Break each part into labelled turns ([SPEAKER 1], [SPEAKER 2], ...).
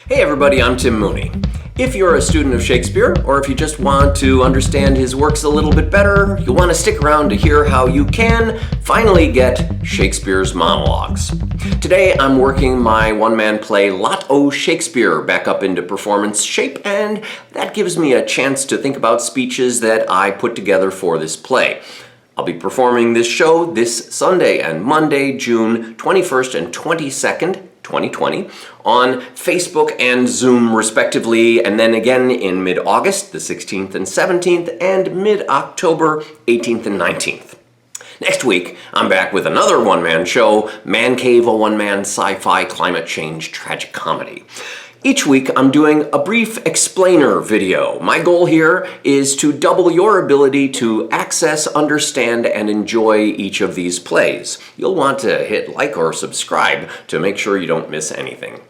[SPEAKER 1] Hey everybody, I'm Tim Mooney. If you're a student of Shakespeare, or if you just want to understand his works a little bit better, you'll want to stick around to hear how you can finally get Shakespeare's Monologues. Today I'm working my one-man play Lot O' Shakespeare back up into performance shape, and that gives me a chance to think about speeches that I put together for this play. I'll be performing this show this Sunday and Monday, June 21st and 22nd, 2020, on Facebook and Zoom respectively, and then again in mid-August, the 16th and 17th, and mid-October, 18th and 19th. Next week, I'm back with another one-man show, Man Cave, a one-man sci-fi climate change tragic comedy. Each week, I'm doing a brief explainer video. My goal here is to double your ability to access, understand, and enjoy each of these plays. You'll want to hit like or subscribe to make sure you don't miss anything.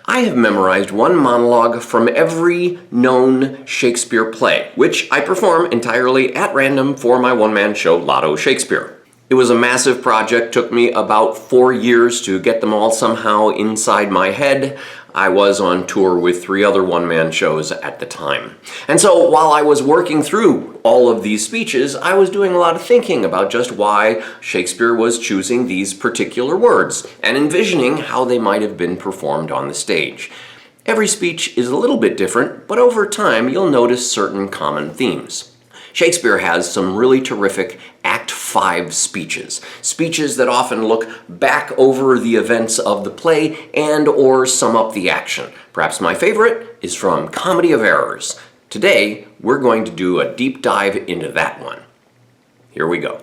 [SPEAKER 1] I have memorized one monologue from every known Shakespeare play, which I perform entirely at random for my one-man show, Lot O' Shakespeare. It was a massive project, took me about 4 years to get them all somehow inside my head. I was on tour with 3 other one-man shows at the time. And so while I was working through all of these speeches, I was doing a lot of thinking about just why Shakespeare was choosing these particular words and envisioning how they might have been performed on the stage. Every speech is a little bit different, but over time you'll notice certain common themes. Shakespeare has some really terrific Act V speeches. Speeches that often look back over the events of the play and or sum up the action. Perhaps my favorite is from Comedy of Errors. Today, we're going to do a deep dive into that one. Here we go.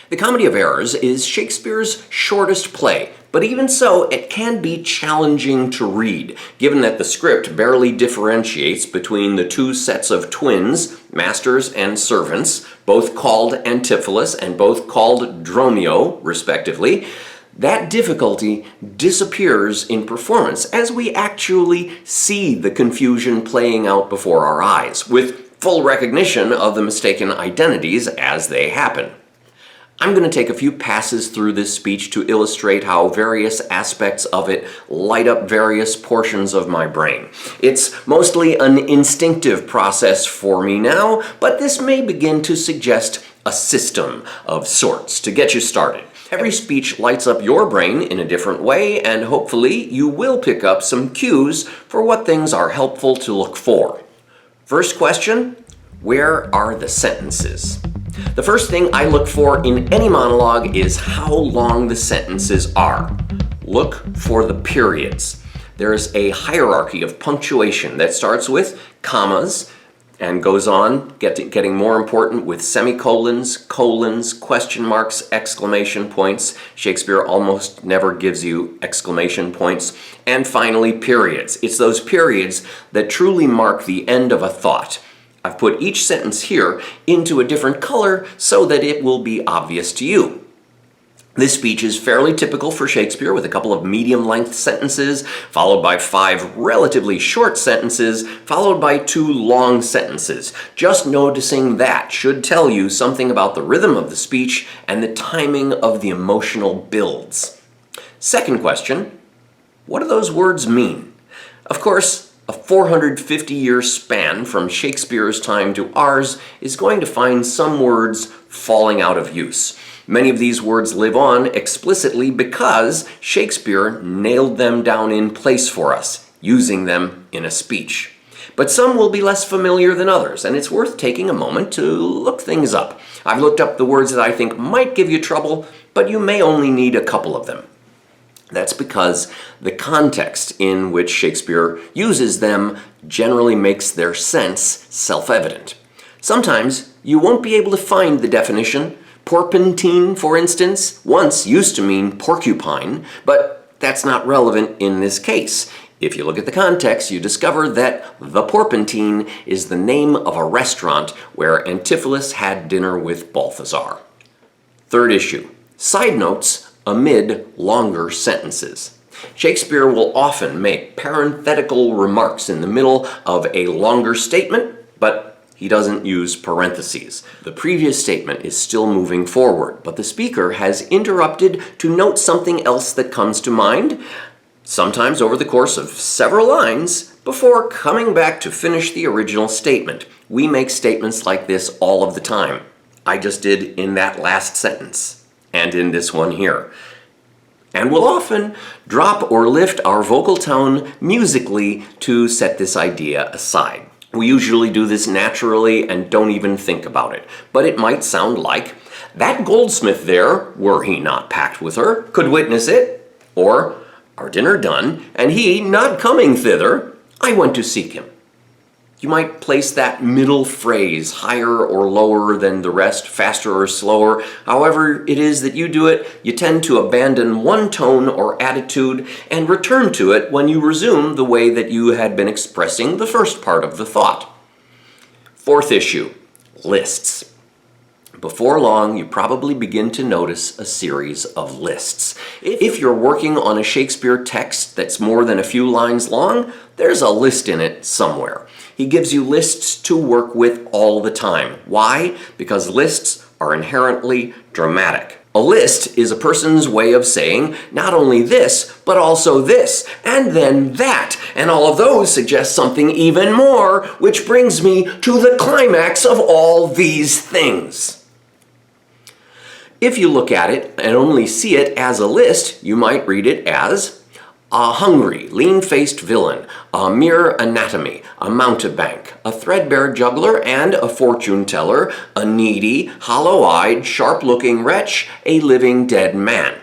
[SPEAKER 1] The Comedy of Errors is Shakespeare's shortest play, but even so, it can be challenging to read, given that the script barely differentiates between the two sets of twins, masters and servants, both called Antipholus and both called Dromio, respectively. That difficulty disappears in performance as we actually see the confusion playing out before our eyes, with full recognition of the mistaken identities as they happen. I'm going to take a few passes through this speech to illustrate how various aspects of it light up various portions of my brain. It's mostly an instinctive process for me now, but this may begin to suggest a system of sorts to get you started. Every speech lights up your brain in a different way, and hopefully you will pick up some cues for what things are helpful to look for. First question, where are the sentences? The first thing I look for in any monologue is how long the sentences are. Look for the periods. There's a hierarchy of punctuation that starts with commas and goes on, getting more important with semicolons, colons, question marks, exclamation points. Shakespeare almost never gives you exclamation points. And finally, periods. It's those periods that truly mark the end of a thought. I've put each sentence here into a different color so that it will be obvious to you. This speech is fairly typical for Shakespeare, with a couple of medium-length sentences, followed by 5 relatively short sentences, followed by 2 long sentences. Just noticing that should tell you something about the rhythm of the speech and the timing of the emotional builds. Second question, what do those words mean? Of course, a 450-year span from Shakespeare's time to ours is going to find some words falling out of use. Many of these words live on explicitly because Shakespeare nailed them down in place for us, using them in a speech. But some will be less familiar than others, and it's worth taking a moment to look things up. I've looked up the words that I think might give you trouble, but you may only need a couple of them. That's because the context in which Shakespeare uses them generally makes their sense self-evident. Sometimes you won't be able to find the definition. Porpentine, for instance, once used to mean porcupine, but that's not relevant in this case. If you look at the context, you discover that the Porpentine is the name of a restaurant where Antipholus had dinner with Balthazar. Third issue, side notes amid longer sentences. Shakespeare will often make parenthetical remarks in the middle of a longer statement, but he doesn't use parentheses. The previous statement is still moving forward, but the speaker has interrupted to note something else that comes to mind. sometimes over the course of several lines, before coming back to finish the original statement. We make statements like this all of the time. I just did in that last sentence, and in this one here. And we'll often drop or lift our vocal tone musically to set this idea aside. We usually do this naturally and don't even think about it. But it might sound like, that goldsmith there, were he not packed with her, could witness it. Or, our dinner done, and he not coming thither, I went to seek him. You might place that middle phrase higher or lower than the rest, faster or slower. However it is that you do it, you tend to abandon one tone or attitude and return to it when you resume the way that you had been expressing the first part of the thought. Fourth issue, lists. Before long, you probably begin to notice a series of lists. If you're working on a Shakespeare text that's more than a few lines long, there's a list in it somewhere. He gives you lists to work with all the time. Why? Because lists are inherently dramatic. A list is a person's way of saying not only this, but also this, and then that. And all of those suggest something even more, which brings me to the climax of all these things. If you look at it and only see it as a list, you might read it as a hungry, lean-faced villain, a mere anatomy, a mountebank, a threadbare juggler and a fortune-teller, a needy, hollow-eyed, sharp-looking wretch, a living dead man.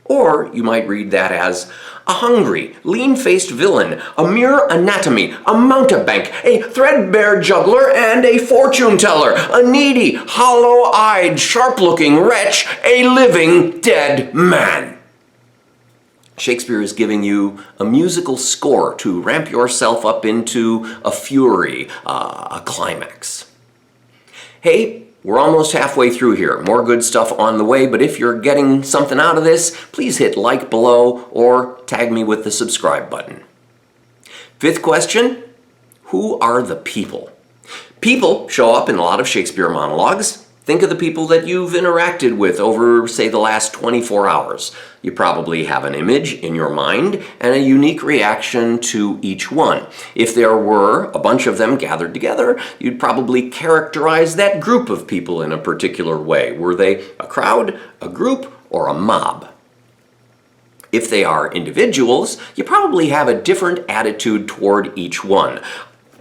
[SPEAKER 1] Or you might read that as a hungry, lean-faced villain, a mere anatomy, a mountebank, a threadbare juggler, and a fortune-teller, a needy, hollow-eyed, sharp-looking wretch, a living dead man. Shakespeare is giving you a musical score to ramp yourself up into a fury, a climax. Hey, we're almost halfway through here. More good stuff on the way, but if you're getting something out of this, please hit like below or tag me with the subscribe button. Fifth question, who are the people? People show up in a lot of Shakespeare monologues. Think of the people that you've interacted with over, say, the last 24 hours. You probably have an image in your mind and a unique reaction to each one. If there were a bunch of them gathered together, you'd probably characterize that group of people in a particular way. Were they a crowd, a group, or a mob? If they are individuals, you probably have a different attitude toward each one.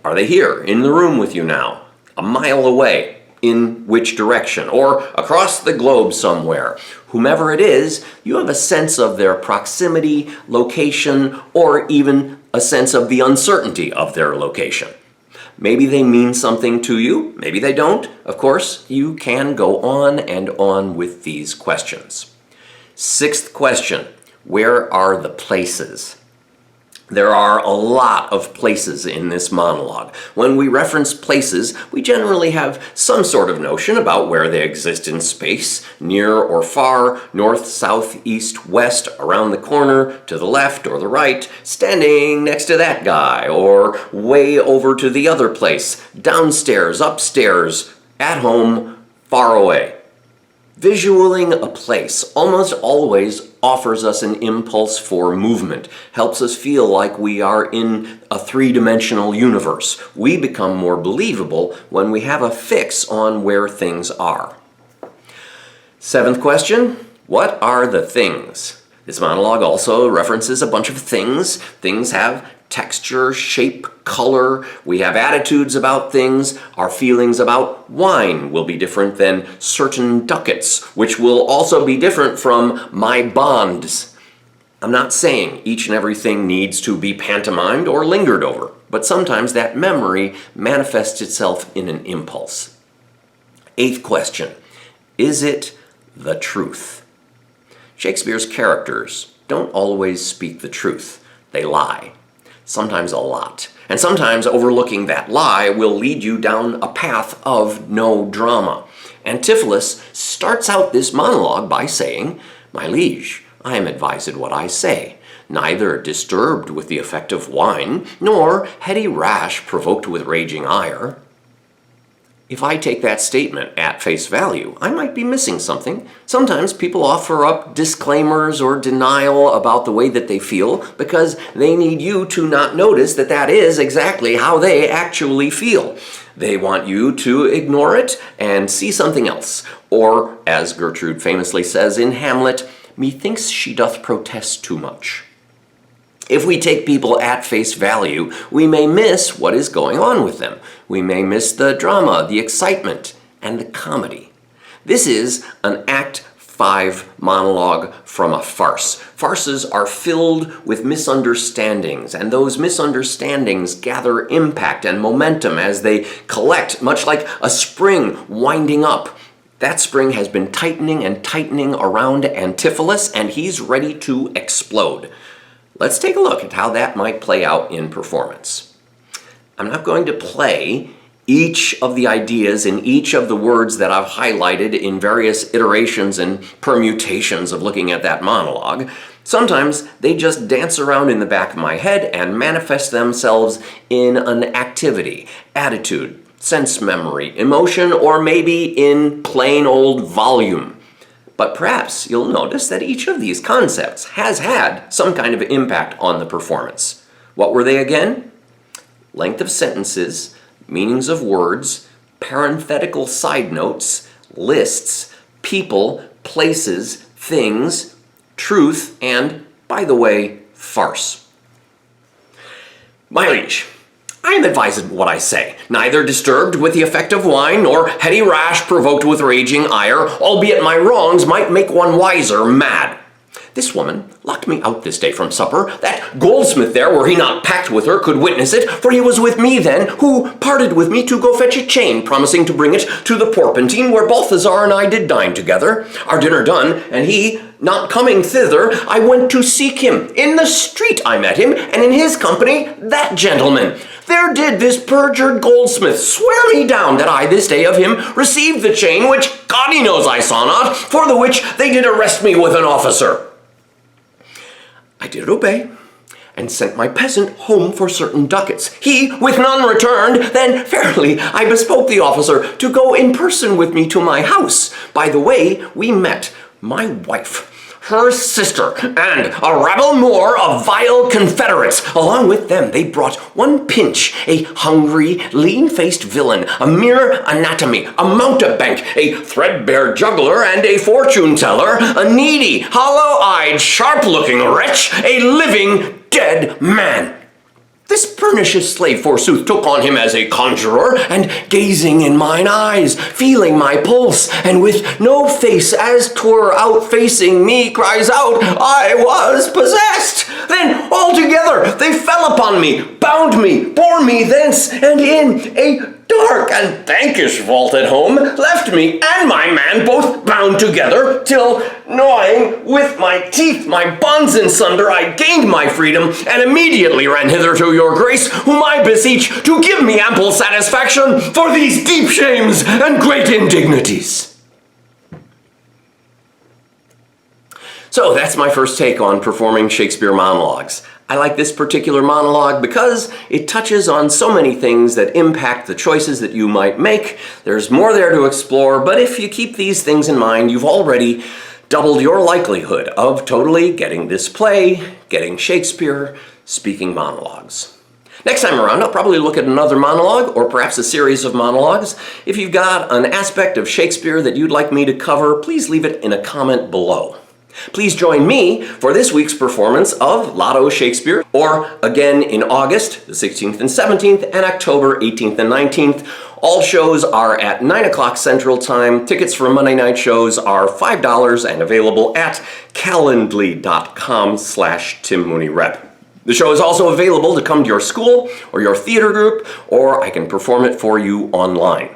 [SPEAKER 1] Are they here in the room with you now? A mile away? In which direction? Or across the globe somewhere? Whomever it is, you have a sense of their proximity, location, or even a sense of the uncertainty of their location. Maybe they mean something to you, maybe they don't. Of course, you can go on and on with these questions. Sixth question, where are the places? There are a lot of places in this monologue. When we reference places, we generally have some sort of notion about where they exist in space, near or far, north, south, east, west, around the corner, to the left or the right, standing next to that guy, or way over to the other place, downstairs, upstairs, at home, far away. Visualing a place almost always offers us an impulse for movement, helps us feel like we are in a three-dimensional universe. We become more believable when we have a fix on where things are. Seventh question, what are the things? This monologue also references a bunch of things. Things have texture, shape, color. We have attitudes about things. Our feelings about wine will be different than certain ducats, which will also be different from my bonds. I'm not saying each and everything needs to be pantomimed or lingered over, but sometimes that memory manifests itself in an impulse. Eighth question, is it the truth? Shakespeare's characters don't always speak the truth. They lie. Sometimes a lot. And sometimes overlooking that lie will lead you down a path of no drama. Antipholus starts out this monologue by saying, "My liege, I am advised what I say, neither disturbed with the effect of wine, nor heady rash provoked with raging ire." If I take that statement at face value, I might be missing something. Sometimes people offer up disclaimers or denial about the way that they feel because they need you to not notice that that is exactly how they actually feel. They want you to ignore it and see something else. Or, as Gertrude famously says in Hamlet, "Methinks she doth protest too much." If we take people at face value, we may miss what is going on with them. We may miss the drama, the excitement, and the comedy. This is an Act V monologue from a farce. Farces are filled with misunderstandings, and those misunderstandings gather impact and momentum as they collect, much like a spring winding up. That spring has been tightening and tightening around Antipholus, and he's ready to explode. Let's take a look at how that might play out in performance. I'm not going to play each of the ideas in each of the words that I've highlighted in various iterations and permutations of looking at that monologue. Sometimes they just dance around in the back of my head and manifest themselves in an activity, attitude, sense memory, emotion, or maybe in plain old volume. But perhaps you'll notice that each of these concepts has had some kind of impact on the performance. What were they again? Length of sentences, meanings of words, parenthetical side notes, lists, people, places, things, truth, and, by the way, farce. My liege, I am advised of what I say, neither disturbed with the effect of wine, nor heady rash provoked with raging ire, albeit my wrongs might make one wiser mad. This woman locked me out this day from supper. That goldsmith there, were he not packed with her, could witness it, for he was with me then, who parted with me to go fetch a chain, promising to bring it to the Porpentine, where Balthazar and I did dine together. Our dinner done, and he not coming thither, I went to seek him. In the street I met him, and in his company that gentleman. There did this perjured goldsmith swear me down that I this day of him received the chain, which God he knows I saw not, for the which they did arrest me with an officer. I did obey, and sent my peasant home for certain ducats. He with none returned, then fairly I bespoke the officer to go in person with me to my house. By the way we met my wife, her sister, and a rabble more of vile confederates. Along with them they brought one Pinch, a hungry, lean-faced villain, a mere anatomy, a mountebank, a threadbare juggler, and a fortune-teller, a needy, hollow-eyed, sharp-looking wretch, a living dead man. This pernicious slave, forsooth, took on him as a conjurer, and gazing in mine eyes, feeling my pulse, and with no face as 'twere out-facing me, cries out, I was possessed. Then altogether they fell upon me, bound me, bore me thence, and in a dark and dankish vault at home, left me and my man both bound together, till, gnawing with my teeth my bonds in sunder, I gained my freedom, and immediately ran hither to your grace, whom I beseech to give me ample satisfaction for these deep shames and great indignities. So that's my first take on performing Shakespeare monologues. I like this particular monologue because it touches on so many things that impact the choices that you might make. There's more there to explore, but if you keep these things in mind, you've already doubled your likelihood of totally getting this play, getting Shakespeare, speaking monologues. Next time around, I'll probably look at another monologue, or perhaps a series of monologues. If you've got an aspect of Shakespeare that you'd like me to cover, please leave it in a comment below. Please join me for this week's performance of Lotto Shakespeare, or again in August, the 16th and 17th, and October 18th and 19th. All shows are at 9 o'clock Central Time. Tickets for Monday night shows are $5 and available at calendly.com/TimMooneyRep. The show is also available to come to your school or your theater group, or I can perform it for you online.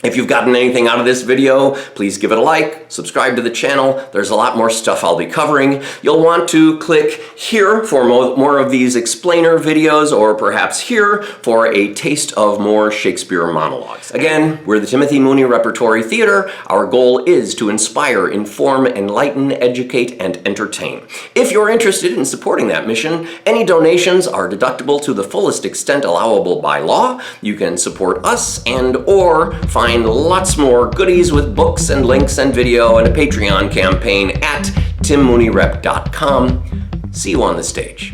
[SPEAKER 1] If you've gotten anything out of this video, please give it a like, subscribe to the channel. There's a lot more stuff I'll be covering. You'll want to click here for more of these explainer videos, or perhaps here for a taste of more Shakespeare monologues. Again, we're the Timothy Mooney Repertory Theater. Our goal is to inspire, inform, enlighten, educate, and entertain. If you're interested in supporting that mission, any donations are deductible to the fullest extent allowable by law. You can support us and/or find lots more goodies with books and links and video and a Patreon campaign at timmooneyRep.com. See you on the stage.